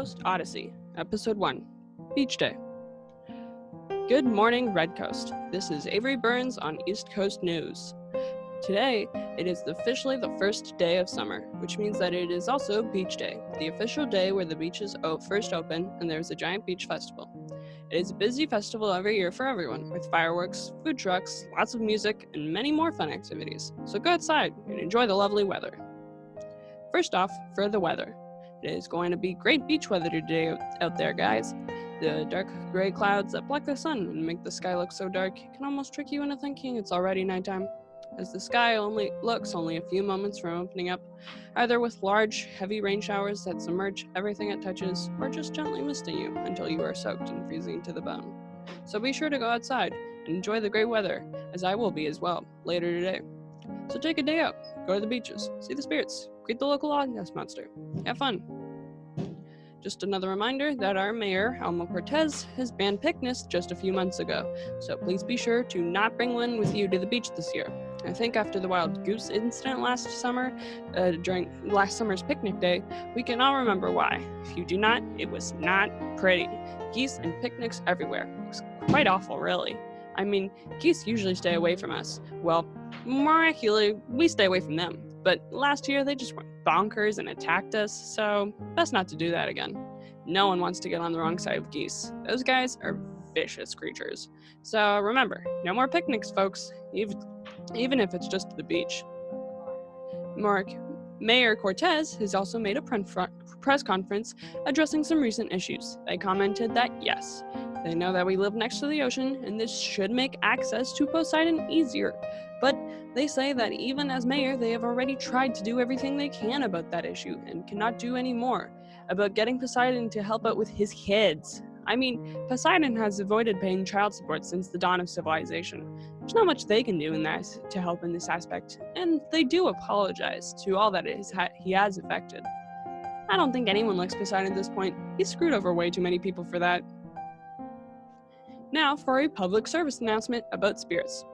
Coast Odyssey, Episode 1, Beach Day. Good morning, Red Coast. This is Avery Burns on East Coast News. Today, it is officially the first day of summer, which means that it is also Beach Day, the official day where the beaches first open and there's a giant beach festival. It is a busy festival every year for everyone, with fireworks, food trucks, lots of music, and many more fun activities. So go outside and enjoy the lovely weather. First off, for the weather. It is going to be great beach weather today out there, guys. The dark gray clouds that block the sun and make the sky look so dark can almost trick you into thinking it's already nighttime, as the sky looks only a few moments from opening up, either with large, heavy rain showers that submerge everything it touches, or just gently misting you until you are soaked and freezing to the bone. So be sure to go outside and enjoy the great weather, as I will be as well, later today. So take a day out, go to the beaches, see the spirits, greet the local Loch Ness monster, have fun. Just another reminder that our mayor, Alma Cortez, has banned picnics just a few months ago, so please be sure to not bring one with you to the beach this year. I think after the wild goose incident last summer, during last summer's picnic day, we can all remember why. If you do not, it was not pretty. Geese and picnics everywhere. It was quite awful, really. I mean, geese usually stay away from us. Well, miraculously, we stay away from them. But last year, they just went bonkers and attacked us, so best not to do that again. No one wants to get on the wrong side of geese. Those guys are vicious creatures. So remember, no more picnics, folks, even if it's just at the beach. Mayor Cortez has also made a press conference addressing some recent issues. They commented that yes, they know that we live next to the ocean and this should make access to Poseidon easier, but they say that even as mayor, they have already tried to do everything they can about that issue and cannot do any more about getting Poseidon to help out with his kids. I mean, Poseidon has avoided paying child support since the dawn of civilization. There's not much they can do to help in this aspect, and they do apologize to all that he has affected. I don't think anyone likes Poseidon at this point. He's screwed over way too many people for that. Now for a public service announcement about spirits.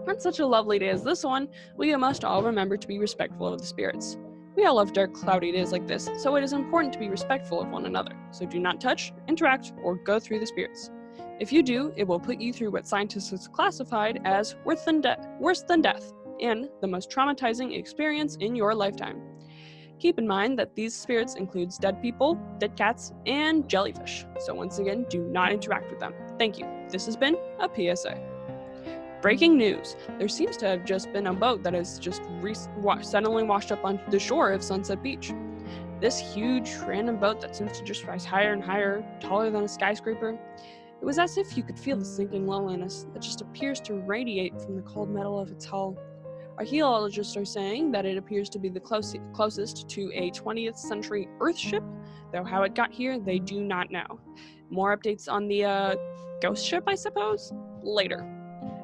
On such a lovely day as this one, we must all remember to be respectful of the spirits. We all love dark, cloudy days like this, so it is important to be respectful of one another. So do not touch, interact, or go through the spirits. If you do, it will put you through what scientists have classified as worse than death, and the most traumatizing experience in your lifetime. Keep in mind that these spirits includes dead people, dead cats, and jellyfish. So once again, do not interact with them. Thank you. This has been a PSA. Breaking news. There seems to have just been a boat that has just suddenly washed up onto the shore of Sunset Beach. This huge, random boat that seems to just rise higher and higher, taller than a skyscraper. It was as if you could feel the sinking loneliness that just appears to radiate from the cold metal of its hull. Archaeologists are saying that it appears to be the closest to a 20th century Earth ship, though how it got here, they do not know. More updates on the ghost ship, I suppose, later.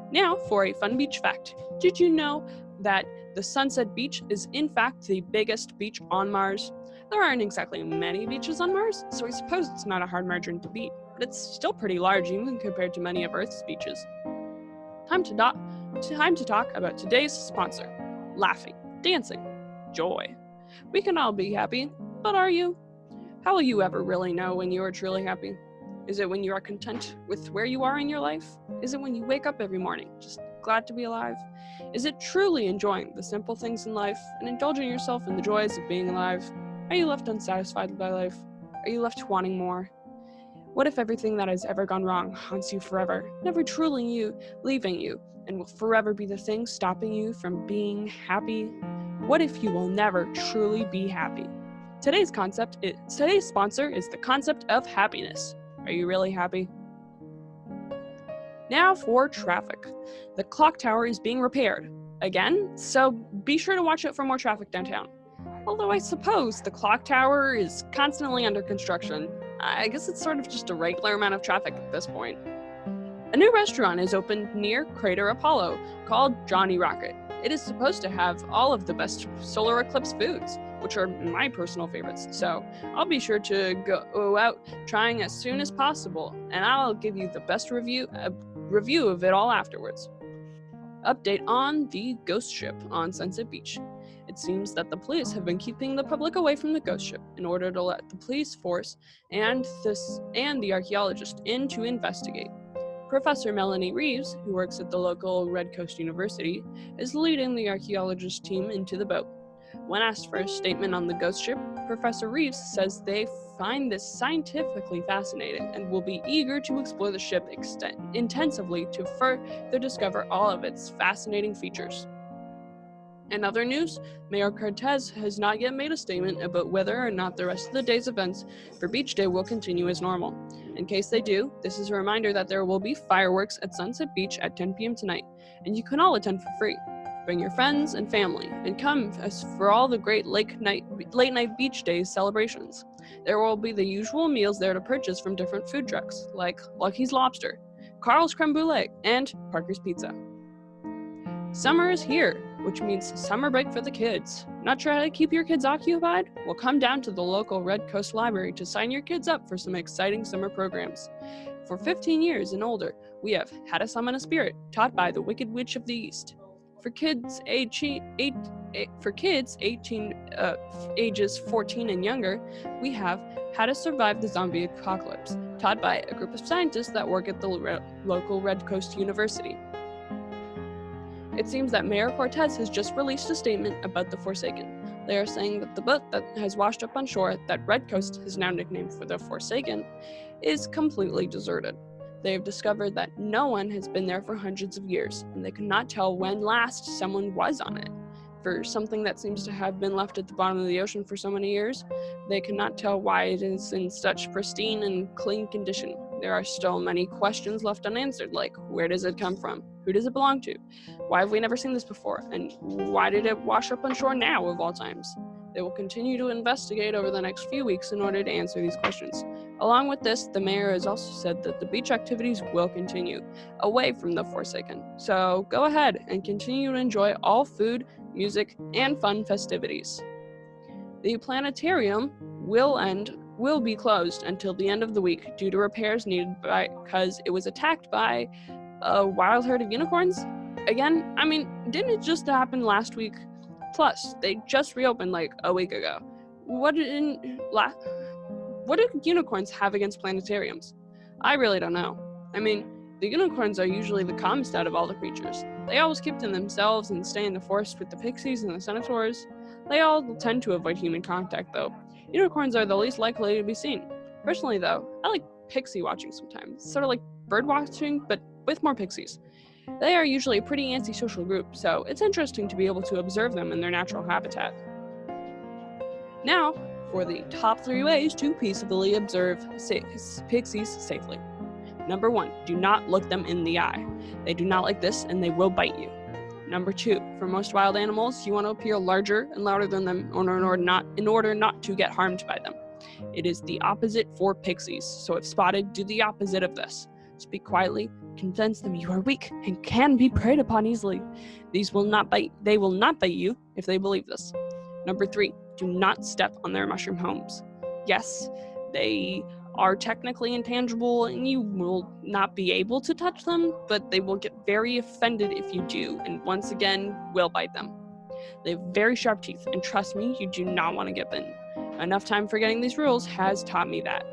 Now for a fun beach fact. Did you know that the Sunset Beach is in fact the biggest beach on Mars? There aren't exactly many beaches on Mars, so I suppose it's not a hard margin to beat, but it's still pretty large even compared to many of Earth's beaches. Time to talk about today's sponsor. Laughing, dancing, joy. We can all be happy, but are you? How will you ever really know when you are truly happy? Is it when you are content with where you are in your life? Is it when you wake up every morning, just glad to be alive? Is it truly enjoying the simple things in life and indulging yourself in the joys of being alive? Are you left unsatisfied by life? Are you left wanting more? What if everything that has ever gone wrong haunts you forever, never truly leaving you, and will forever be the thing stopping you from being happy? What if you will never truly be happy? Today's sponsor is the concept of happiness. Are you really happy? Now for traffic. The clock tower is being repaired again, so be sure to watch out for more traffic downtown. Although I suppose the clock tower is constantly under construction. I guess it's sort of just a regular amount of traffic at this point. A new restaurant is opened near Crater Apollo called Johnny Rocket. It is supposed to have all of the best solar eclipse foods, which are my personal favorites, so I'll be sure to go out trying as soon as possible, and I'll give you the best review of it all afterwards. Update on the ghost ship on Sunset Beach. it seems that the police have been keeping the public away from the ghost ship in order to let the police force and the archaeologist in to investigate. Professor Melanie Reeves, who works at the local Red Coast University, is leading the archaeologist team into the boat. When asked for a statement on the ghost ship, Professor Reeves says they find this scientifically fascinating and will be eager to explore the ship intensively to further discover all of its fascinating features. In other news, Mayor Cortez has not yet made a statement about whether or not the rest of the day's events for Beach Day will continue as normal. In case they do, this is a reminder that there will be fireworks at Sunset Beach at 10 p.m. tonight, and you can all attend for free. Bring your friends and family, and come for all the great late night beach days celebrations. There will be the usual meals there to purchase from different food trucks, like Lucky's Lobster, Carl's Creme Brulee, and Parker's Pizza. Summer is here, which means summer break for the kids. Not sure how to keep your kids occupied? Well, come down to the local Red Coast Library to sign your kids up for some exciting summer programs. For 15 years and older, we have How to Summon a Spirit, taught by the Wicked Witch of the East. For kids ages 14 and younger, we have How to Survive the Zombie Apocalypse, taught by a group of scientists that work at the local Red Coast University. It seems that Mayor Cortez has just released a statement about the Forsaken. They are saying that the boat that has washed up on shore, that Red Coast has now nicknamed for the Forsaken, is completely deserted. They have discovered that no one has been there for hundreds of years, and they cannot tell when last someone was on it. For something that seems to have been left at the bottom of the ocean for so many years, they cannot tell why it is in such pristine and clean condition. There are still many questions left unanswered, like where does it come from? Who does it belong to? Why have we never seen this before? And why did it wash up on shore now, of all times? They will continue to investigate over the next few weeks in order to answer these questions. Along with this, the mayor has also said that the beach activities will continue, away from the Forsaken. So go ahead and continue to enjoy all food, music, and fun festivities. The planetarium will be closed until the end of the week due to repairs needed because it was attacked by a wild herd of unicorns. Again, didn't it just happen last week? Plus, they just reopened like a week ago. What do unicorns have against planetariums? I really don't know. The unicorns are usually the calmest out of all the creatures. They always keep to themselves and stay in the forest with the pixies and the centaurs. They all tend to avoid human contact, though. Unicorns are the least likely to be seen. Personally, though, I like pixie watching sometimes. It's sort of like bird watching, but with more pixies. They are usually a pretty antisocial group, so it's interesting to be able to observe them in their natural habitat. Now, for the top 3 ways to peacefully observe pixies safely. Number 1, do not look them in the eye. They do not like this, and they will bite you. Number 2, for most wild animals, you want to appear larger and louder than them in order not to get harmed by them. It is the opposite for pixies, so if spotted, do the opposite of this. Speak quietly, convince them you are weak and can be preyed upon easily. They will not bite you if they believe this. Number 3, do not step on their mushroom homes. Yes, they are technically intangible and you will not be able to touch them, but they will get very offended if you do, and once again, will bite them. They have very sharp teeth, and trust me, you do not want to get bitten. Enough time forgetting these rules has taught me that.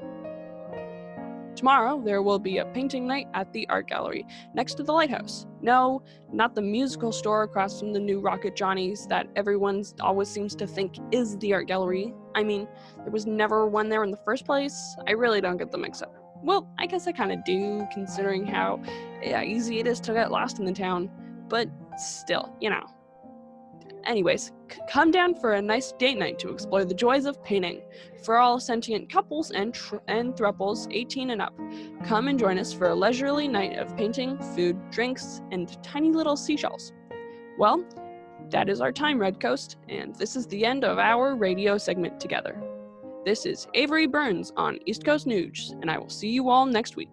Tomorrow, there will be a painting night at the art gallery next to the lighthouse. No, not the musical store across from the new Rocket Johnny's that everyone always seems to think is the art gallery. There was never one there in the first place. I really don't get the mix-up. Well, I guess I kind of do, considering how easy it is to get lost in the town. But still, Anyways, come down for a nice date night to explore the joys of painting. For all sentient couples and thruples 18 and up, come and join us for a leisurely night of painting, food, drinks, and tiny little seashells. Well, that is our time, Red Coast, and this is the end of our radio segment together. This is Avery Burns on East Coast News, and I will see you all next week.